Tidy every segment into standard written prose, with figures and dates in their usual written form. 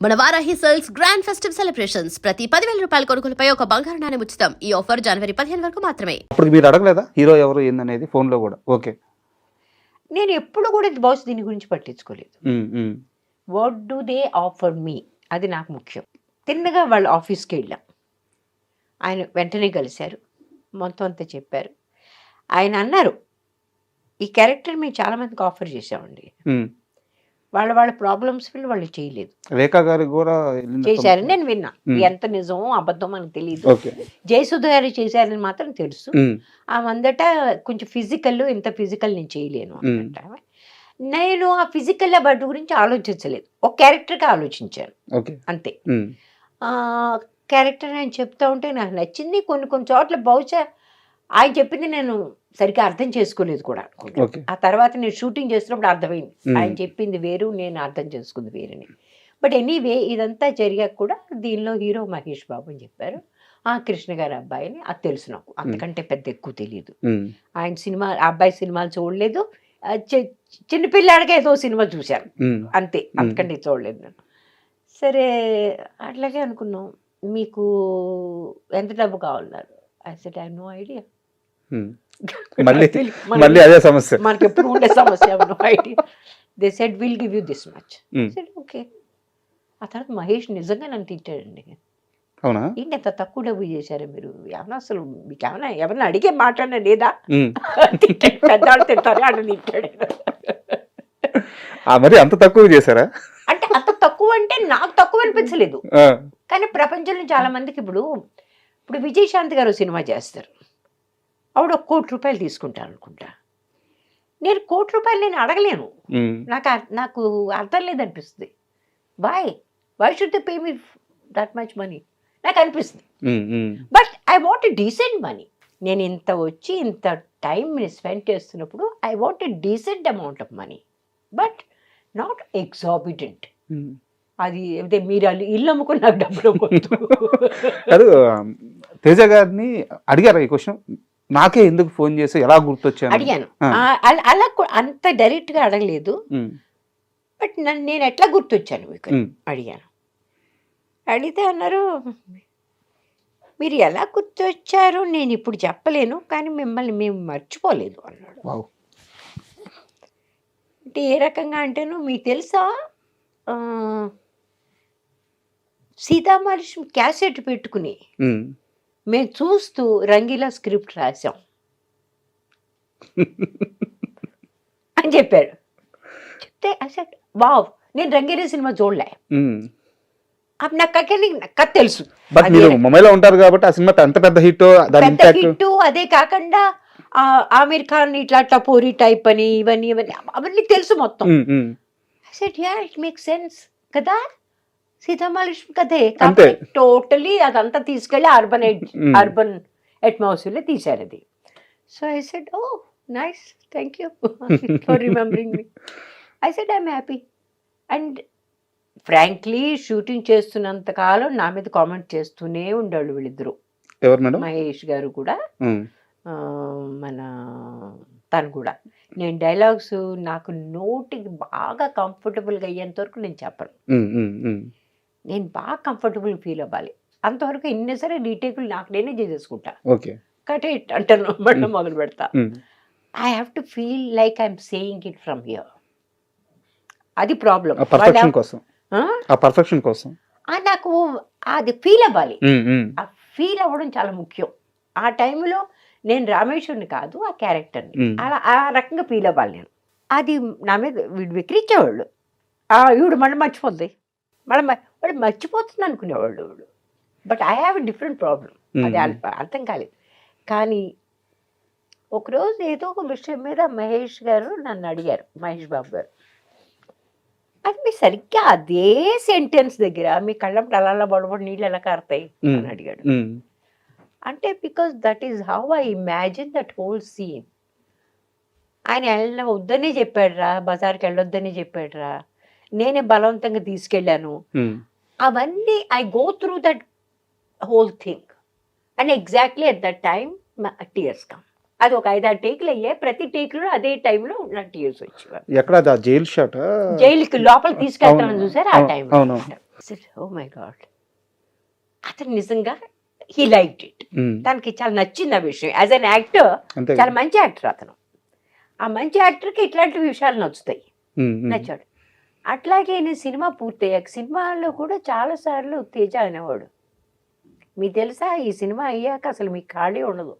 మన Varahi sales grand festive celebrations ప్రతి 10,000 రూపాయల కొనుగోలుపై ఒక బంగారు నాణెం ఉచితం. ఈ ఆఫర్ జనవరి 15 వరకు మాత్రమే. అప్పుడు మీరు అడగలేదా హీరో ఎవరు ఏందనేది ఫోన్ లో కూడా? ఓకే. నేను ఎప్పుడు కూడా బాస్ దీని గురించి పట్టించుకోలేదు. వాట్ డూ దే ఆఫర్ మీ, అది నాకు ముఖ్యం. తిన్నగా వాళ్ళ ఆఫీస్కి వెళ్ళాం. ఆయన వెంటనే కలిశారు, మొత్తం అంతా చెప్పారు. ఆయన అన్నారు, ఈ క్యారెక్టర్ మేము చాలామందికి ఆఫర్ చేసామండి, వాళ్ళ ప్రాబ్లమ్స్ వాళ్ళు చేయలేదు. రేఖా గారు కూడా చేశారని నేను విన్నా. ఎంత నిజమో అబద్ధం మనకు తెలియదు. జయసుధ గారు చేశారని మాత్రం తెలుసు. ఆ అందట కొంచెం ఫిజికల్, ఇంత ఫిజికల్ నేను చేయలేను అనమాట. నేను ఆ ఫిజికల్ బట్ గురించి ఆలోచించలేదు, ఒక క్యారెక్టర్గా ఆలోచించాను అంతే. క్యారెక్టర్ ఆయన చెప్తా ఉంటే నాకు నచ్చింది. కొన్ని చోట్ల బహుశా ఆయన చెప్పింది నేను సరిగ్గా అర్థం చేసుకోలేదు కూడా. ఆ తర్వాత నేను షూటింగ్ చేస్తున్నప్పుడు అర్థమైంది, ఆయన చెప్పింది వేరు, నేను అర్థం చేసుకుంది వేరని. బట్ ఎనీవే ఇదంతా జరిగాక కూడా దీనిలో హీరో మహేష్ బాబు అని చెప్పారు. ఆ కృష్ణ గారి అబ్బాయిని, అది తెలుసు నాకు, అంతకంటే పెద్ద ఎక్కువ తెలియదు. ఆయన సినిమా, ఆ అబ్బాయి సినిమాలు చూడలేదు. చిన్నపిల్లాడిగా ఏదో సినిమా చూశాను అంతే, అంతకంటే చూడలేదు నేను. సరే అట్లాగే అనుకున్నాం. మీకు ఎంత డబ్బు కావాలన్నారు? I said I have no idea. మళ్ళీ అదే సమస్య, మనకి ఎప్పుడు ఉండే సమస్య. No idea. They said will give you this much. Said okay. ఆ తర్వాత మహేష్ నిజంగా నన్ను తిట్టాడండి. అవునా? ఏంటి ఎంత తక్కువ డబ్బు చేశారు మీరు, ఏమన్నా అసలు మీకు ఏమన్నా ఎవరన్నా అడిగే మాట్లాడినా లేదా? పెద్దవాళ్ళు తింటారే అని తిట్టాడు. మరి అంత తక్కువ చేశారా? అంటే అంత తక్కువ అంటే నాకు తక్కువ అనిపించలేదు, కానీ ప్రపంచంలో చాలా మందికి ఇప్పుడు విజయశాంతి గారు సినిమా చేస్తారు, ఆవిడ 1 కోటి రూపాయలు తీసుకుంటాను అనుకుంటా. నేను 1 కోటి రూపాయలు నేను అడగలేను, నాకు అర్థం లేదనిపిస్తుంది. Why should they pay me that much money నాకు అనిపిస్తుంది. But I want a decent money. నేను ఇంత వచ్చి ఇంత టైం స్పెండ్ చేస్తున్నప్పుడు I want a decent amount of money, but not exorbitant. అది అదే మీరు ఇల్లు అమ్ముకుని నాకు డబ్బులు కాదు. తేజ గారిని అడిగారా ఈ క్వశ్చన్? నాకే ఎందుకు ఫోన్ చేసి ఎలా గుర్తొచ్చాను అడిగాను. అలా అంత డైరెక్ట్ గా అడగలేదు, బట్ నేను ఎట్లా గుర్తొచ్చాను మీకు అడిగాను. అడిగితే అన్నారు, మీరు ఎలా గుర్తొచ్చారు నేను ఇప్పుడు చెప్పలేను, కానీ మిమ్మల్ని మేము మర్చిపోలేదు అన్నాడు. అంటే ఏ రకంగా అంటేను, మీకు తెలుసా సీతామహాలక్ష్మి క్యాసెట్ పెట్టుకుని మేము చూస్తూ రంగీలా స్క్రిప్ట్ రాసాం అని చెప్పాడు. చెప్తే అసలు వావ్, నేను రంగీలా సినిమా చూడలే, నాకు తెలుసు. మొబైల్లో ఉంటారు కాబట్టి ఆ సినిమా ఎంత పెద్ద హిట్. అదే కాకుండా ఆమిర్ ఖాన్ ఇట్లా టపోరీ టైప్ అని ఇవన్నీ అవన్నీ తెలుసు మొత్తం. ఇట్ మేక్ సెన్స్ కదా, సీతామహాలక్ష్మి కదే టోటలీ అదంతా తీసుకెళ్ళి అర్బన్ అట్మాస్ఫియర్లో తీశారు అది. So I said oh nice, thank you for remembering me. I said I'm happy. And frankly shooting చేస్తున్నంత కాలం నా మీద కామెంట్ చేస్తూనే ఉండేవాళ్ళు వీళ్ళిద్దరూ. మహేష్ గారు కూడా, మన తను కూడా. నేను డైలాగ్స్ నాకు నోటికి బాగా కంఫర్టబుల్గా అయ్యేంత వరకు నేను చెప్పను. నేను బాగా కంఫర్టబుల్ ఫీల్ అవ్వాలి, అంతవరకు ఎన్నిసరే రీటేకులు నాకు నేనే చేసేసుకుంటా. కటే అంటాను, మళ్ళీ మొదలు పెడతా. I have to feel like I'm saying it from here. అది ప్రాబ్లం. నాకు అది ఫీల్ అవ్వాలి, ఆ ఫీల్ అవ్వడం చాలా ముఖ్యం. ఆ టైంలో నేను రామేశ్వరుని కాదు, ఆ క్యారెక్టర్ని అలా ఆ రకంగా ఫీల్ అవ్వాలి నేను. అది నా మీద వీడు విక్రించేవాళ్ళు, ఈవిడు మళ్ళీ మర్చిపోద్ది, వాడు మర్చిపోతుంది అనుకునేవాళ్ళు వీడు. But I have a different problem, అది అర్థం కాలేదు. కానీ ఒకరోజు ఏదో ఒక విషయం మీద మహేష్ గారు నన్ను అడిగారు, మహేష్ బాబు గారు, అది మీ సరిగ్గా అదే సెంటెన్స్ దగ్గర మీ కళ్ళప్పుడు అలా బడబడి నీళ్ళు ఎలా కారుతాయి అని అడిగాడు. అంటే because that is how I imagine that whole scene. ఆయన వద్దనే చెప్పాడురా, బజార్కి వెళ్ళొద్దని చెప్పాడురా, నేనే బలవంతంగా తీసుకెళ్ళాను. అవన్నీ I go through that whole thing. And exactly at that time tears come. అది ఒక 5-6 టేకులు అయ్యాయి, ప్రతి టేకులో అదే టైంలో నాకు టీయర్స్ వచ్చేవారు. ఎక్కడ జైలు షాట్, జైలుకి లోపలికి తీసుకెళ్తామని చూసారు ఆ టైం. ఓ మై గాడ్, అతను నిజంగా హీ లైక్డ్ ఇట్. తనకి చాలా నచ్చింది ఆ విషయం. యాజ్ అన్ యాక్టర్ అంతే చాలా మంచి యాక్టర్ అతను. ఆ మంచి యాక్టర్కి ఇట్లాంటి విషయాలు నచ్చుతాయి, నచ్చాడు. అట్లాగే నేను సినిమా పూర్తయ్యాక సినిమాల్లో కూడా చాలాసార్లు తేజ అనేవాడు, మీకు తెలుసా ఈ సినిమా అయ్యాక అసలు మీకు ఖాళీ ఉండదు,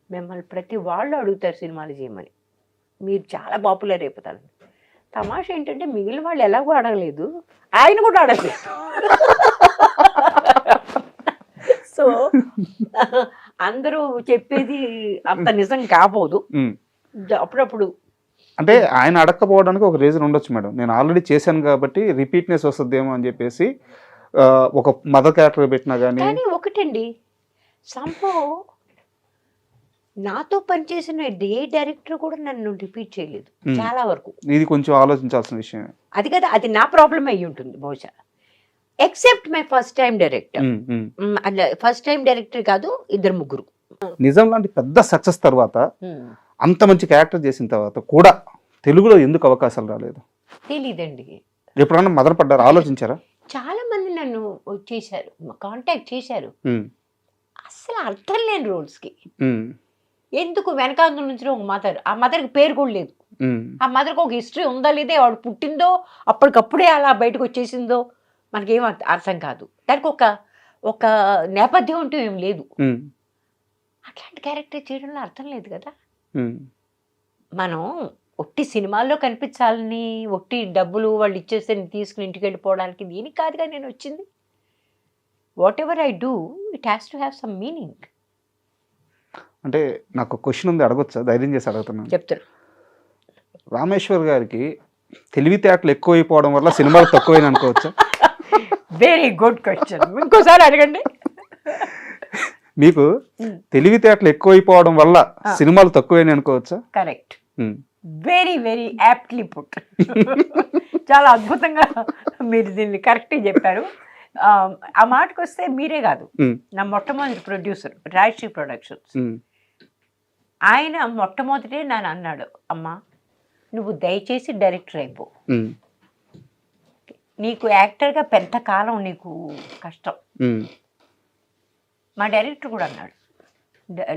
మిమ్మల్ని ప్రతి వాళ్ళు అడుగుతారు సినిమాలు చేయమని, మీరు చాలా పాపులర్ అయిపోతారు. తమాషా ఏంటంటే మిగిలిన వాళ్ళు ఎలాగో అడగలేదు, ఆయన కూడా అడగలేదు. సో అందరూ చెప్పేది అంత నిజం కాబోదు అప్పుడప్పుడు. అంటే ఆయన అడగకపోవడానికి ఒక రీజన్ ఉండొచ్చు మేడం. నేను ఆల్రెడీ చేశాను కాబట్టి రిపీట్నెస్ వస్తుందేమో అని చెప్పేసి ఒక మదర్ క్యారెక్టర్ పెట్టినా కానీ. కానీ ఒకటండి, సంభవ్ నాతో పనిచేసిన ఏ డైరెక్టర్ కూడా నన్ను రిపీట్ చేయలేదు చాలా వరకు. ఇది కొంచెం ఆలోచించాల్సిన విషయం. అది కదా, అది నా ప్రాబ్లం అయ్యి ఉంటుంది బహుశా. Except my first time director. First time director కాదు, 2-3. నిజం లాంటి పెద్ద సక్సెస్ తర్వాత అంత మంచి క్యారెక్టర్ చేసిన తర్వాత కూడా తెలుగులో ఎందుకు అవకాశాలు రాలేదు? తెలీదండి. ఎప్పుడన్నా మదన పడ్డారు, ఆలోచించారా? చాలా మంది నన్ను చేశారు, కాంటాక్ట్ చేశారు, అసలు అర్థం లేని రోల్స్కి. ఎందుకు వెనకాల నుంచి ఒక మదర్, ఆ మదర్కి పేరు కూడా లేదు, ఆ మదర్కి ఒక హిస్టరీ ఉందా లేదా, వాడు పుట్టిందో అప్పటికప్పుడే అలా బయటకు వచ్చేసిందో మనకేం అర్థం కాదు. దానికి ఒక నేపథ్యం అంటూ ఏం లేదు. అట్లాంటి క్యారెక్టర్ చేయడంలో అర్థం లేదు కదా. మనం ఒట్టి సినిమాల్లో కనిపించాలని, ఒట్టి డబ్బులు వాళ్ళు ఇచ్చేస్తే తీసుకుని ఇంటికి వెళ్ళిపోవడానికి దీనికి కాదుగా నేను వచ్చింది. What ever I do it has to have some meaning. అంటే నాకు క్వశ్చన్ ఉంది, అడగొచ్చా? ధైర్యం చేసి అడుగుతున్నాను. చెప్తారు. రామేశ్వర్ గారికి తెలివితేటలు ఎక్కువైపోవడం వల్ల సినిమాలు తక్కువైన అనుకోవచ్చా? వెరీ గుడ్ క్వశ్చన్, ఇంకోసారి అడగండి. మీకు తెలివితేటలు ఎక్కువైపోవడం వల్ల సినిమాలు తక్కువైన అనుకోవచ్చా? Correct, very very aptly put. చాలా అద్భుతంగా మీరు దీన్ని కరెక్ట్గా చెప్పారు. ఆ మాటకు వస్తే మీరే కాదు, నా మొట్టమొదటి ప్రొడ్యూసర్ రాజశ్రీ ప్రొడక్షన్స్, ఆయన మొట్టమొదటే నన్ను అన్నాడు, అమ్మా నువ్వు దయచేసి డైరెక్టర్ అయిపో, నీకు యాక్టర్గా పెద్ద కాలం నీకు కష్టం. మా డైరెక్టర్ కూడా అన్నాడు,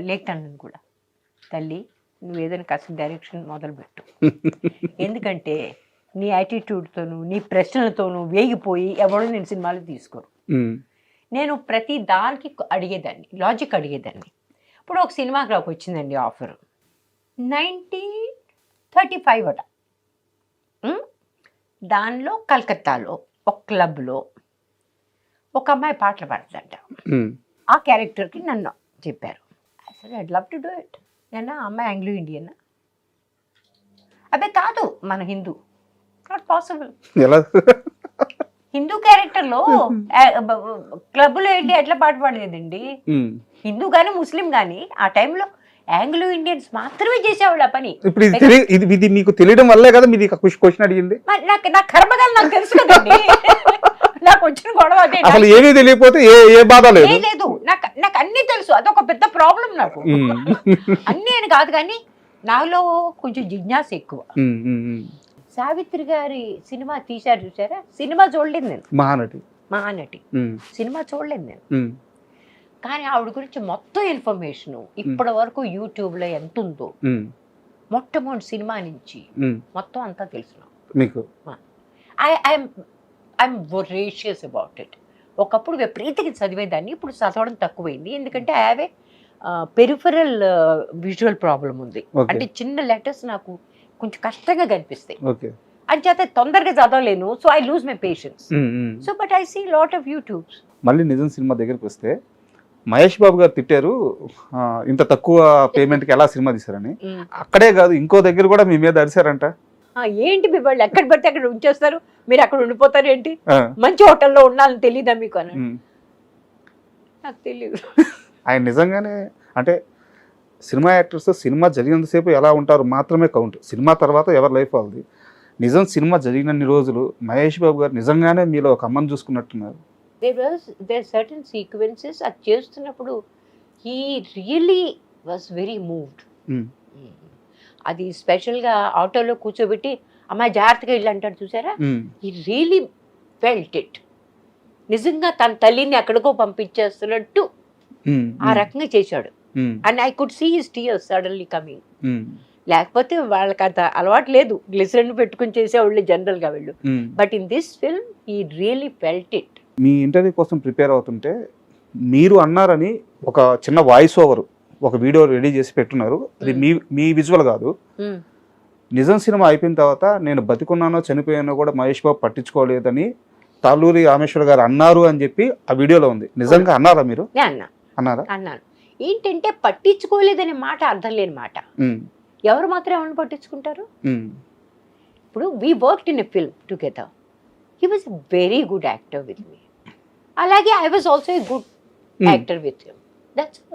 లేఖనని కూడా, తల్లి నువ్వు ఏదైనా కాస్త డైరెక్షన్ మొదలుపెట్టు, ఎందుకంటే నీ యాటిట్యూడ్తోనూ నీ ప్రశ్నలతోనూ వేగిపోయి ఎవడో నేను సినిమాలు తీసుకోరు. నేను ప్రతి దానికి అడిగేదాన్ని, లాజిక్ అడిగేదాన్ని. ఇప్పుడు ఒక సినిమాకి నాకు వచ్చిందండి ఆఫర్, 1935 అట. దానిలో కలకత్తాలో ఒక క్లబ్లో ఒక అమ్మాయి పాటలు పాడుతుందంట. ఆ క్యారెక్టర్కి నన్ను చెప్పారు. అసలు I'd love to do it. నేను అమ్మాయి ఆంగ్లో ఇండియన్, అదే కాదు మన హిందూ, నాట్ పాసిబుల్. హిందూ క్యారెక్టర్లో క్లబ్లో వెళ్ళి ఎట్లా పాట పాడేదండి? హిందూ కానీ ముస్లిం కానీ ఆ టైంలో ఆంగ్లో ఇండియన్స్ మాత్రమే చేసేవాళ్ళు ఆ పని. ఇప్పుడు ఇది మీకు తెలియడం వల్లే కదా మీరు క్వశ్చన్ అడిగింది. నా కర్మగాలు నాకు తెలుసు కదండి, నాకు వచ్చిన గొడవ అదే. అసలు ఏమీ తెలియకపోతే ఏ బాధ లేదు. నాకు అన్ని తెలుసు, అదొక పెద్ద ప్రాబ్లం నాకు. అన్ని అని కాదు కానీ నాలో కొంచెం జిజ్ఞాస ఎక్కువ. సావిత్రి గారి సినిమా తీశారు చూసారా, సినిమా చూడలేదు నేను. మహానటి సినిమా చూడలేదు నేను, కానీ ఆవిడ గురించి మొత్తం ఇన్ఫర్మేషన్ ఇప్పటి వరకు యూట్యూబ్లో ఎంత ఉందో, మొట్టమొదటి సినిమా నుంచి మొత్తం అంతా తెలుసు మీకు. I'm voracious about it. ఒకప్పుడు విపరీతంగా చదివేదాన్ని, ఇప్పుడు చదవడం తక్కువైంది. ఎందుకంటే I have a peripheral visual problem ఉంది. అంటే చిన్న లెటర్స్ నాకు కొంచెం కష్టంగా కనిపిస్తాయి, అంచేత తొందరగా చదవలేను. So I lose my patience. So but I see lot of YouTubes. మళ్ళీ నిజం సినిమా దగ్గరికి వస్తే మహేష్ బాబు గారు తిట్టారు, ఇంత తక్కువ పేమెంట్కి ఎలా సినిమా తీశారని. అక్కడే కాదు ఇంకో దగ్గర కూడా మీ మీద అరిశారంట. ఏంటి మీ వాళ్ళు ఎక్కడ పడితే అక్కడ ఉంచేస్తారు, మీరు అక్కడ ఉండిపోతారు ఏంటి, మంచి హోటల్లో ఉండాలని తెలీదా మీకు అని. నాకు తెలియదు. ఆయన నిజంగానే అంటే సినిమా యాక్టర్స్ సినిమా జరిగినంతసేపు ఎలా ఉంటారు మాత్రమే కౌంట్, సినిమా తర్వాత ఎవరి లైఫ్ వాళ్ళది. నిజం సినిమా జరిగినన్ని రోజులు మహేష్ బాబు గారు నిజంగానే మీలో ఒక అమ్మని చూసుకున్నట్టున్నారు. దేర్ సర్టన్ సీక్వెన్సెస్ అది చేస్తున్నప్పుడు he really was very moved. అది స్పెషల్గా ఆటోలో కూర్చోబెట్టి అమ్మాయి జాగ్రత్తగా ఇల్లు అంటాడు చూసారా, హీ రియలీ ఫెల్ట్ ఇట్. నిజంగా తన తల్లిని ఎక్కడికో పంపించేస్తున్నట్టు ఆ రకంగా చేశాడు. And I could see his tears suddenly coming. లేకపోతే వాళ్ళకి అంత అలవాటు లేదు, గ్లిసరిన్ పెట్టుకుని చేసేవాళ్ళు జనరల్గా వెళ్ళు. But in this film he really felt it. Me interview కోసం ప్రిపేర్ అవుతుంటే మీరు అన్నారని ఒక చిన్న వాయిస్ ఓవర్ ఒక వీడియో రెడీ చేసి పెట్టున్నారు. అది మీ విజువల్ కాదు. నిజం సినిమా అయిపోయిన తర్వాత నేను బతికున్నానో చనిపోయానో కూడా మహేష్ బాబు పట్టించుకోలేదని తాళ్ళూరి రామేశ్వర్ గారు అన్నారు అని చెప్పి ఆ వీడియోలో ఉంది. నిజంగా అన్నారా మీరు? అన్నాను. ఏంటంటే పట్టించుకోలేదనే మాట అర్థం లేని మాట. ఎవరు మాత్రం ఏమన్నా పట్టించుకుంటారు? ఇప్పుడు we worked in a film together. He was a very good actor with me. అలాగే I was also a good actor with him. That's